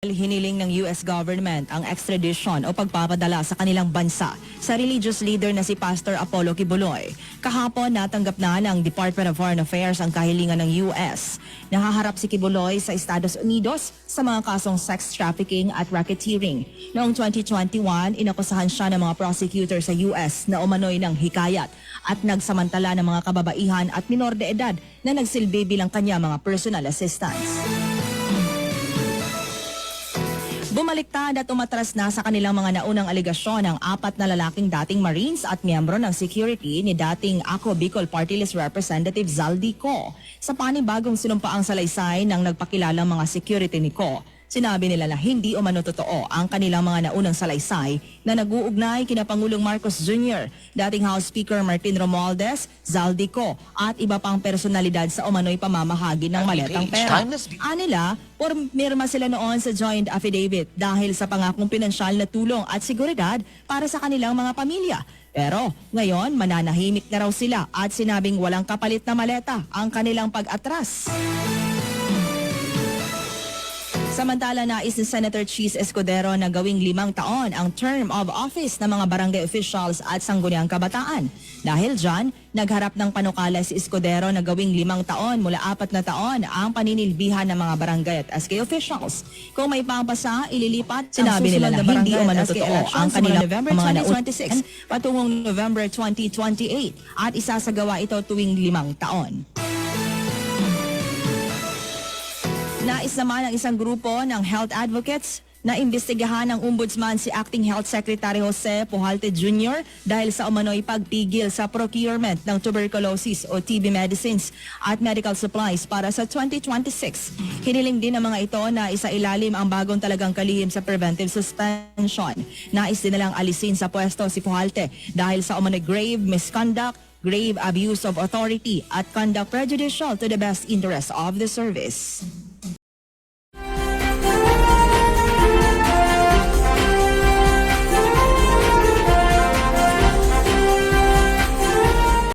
Hiniling ng US government ang extradition o pagpapadala sa kanilang bansa sa religious leader na si Pastor Apollo Kibuloy. Kahapon natanggap na ng Department of Foreign Affairs ang kahilingan ng US. Nahaharap si Kibuloy sa Estados Unidos sa mga kasong sex trafficking at racketeering. Noong 2021, inakusahan siya ng mga prosecutor sa US na umano'y ng hikayat at nagsamantala ng mga kababaihan at minor de edad na nagsilbi bilang kanya mga personal assistants. Bumaliktad at umatras na sa kanilang mga naunang aligasyon ang 4 na lalaking dating Marines at miyembro ng security ni dating Ako Bicol Party List Representative Zaldi Co. Sa panibagong sinumpaang salaysay ng nagpakilalang mga security ni Co. Sinabi nila na hindi umano totoo ang kanilang mga naunang salaysay na nag-uugnay kina Pangulong Marcos Jr., dating House Speaker Martin Romualdez, Zaldi Co. at iba pang personalidad sa umano'y pamamahagi ng maletang pera. Anila, pumirma sila noon sa joint affidavit dahil sa pangakong pinansyal na tulong at seguridad para sa kanilang mga pamilya. Pero ngayon mananahimik na raw sila at sinabing walang kapalit na maleta ang kanilang pag-atras. Samantala, nais ni Senator Cheese Escudero na gawing 5 taon ang term of office ng mga barangay officials at sangguniang kabataan. Dahil dyan, nagharap ng panukala si Escudero na gawing 5 taon mula 4 na taon ang paninilbihan ng mga barangay at SK officials. Kung may pampasa, ililipat sinabi nila na hindi umano totoo ang kanilang November 2026 patungong November 2028 at isasagawa ito tuwing 5 taon. Nais naman ang isang grupo ng health advocates na imbestigahan ng ombudsman si Acting Health Secretary Jose Pujalte Jr. dahil sa umano'y pagpigil sa procurement ng tuberculosis o TB medicines at medical supplies para sa 2026. Hiniling din ng mga ito na isailalim ang bagong talagang kalihim sa preventive suspension. Nais din nilang alisin sa pwesto si Pujalte dahil sa umano'y grave misconduct, grave abuse of authority at conduct prejudicial to the best interest of the service.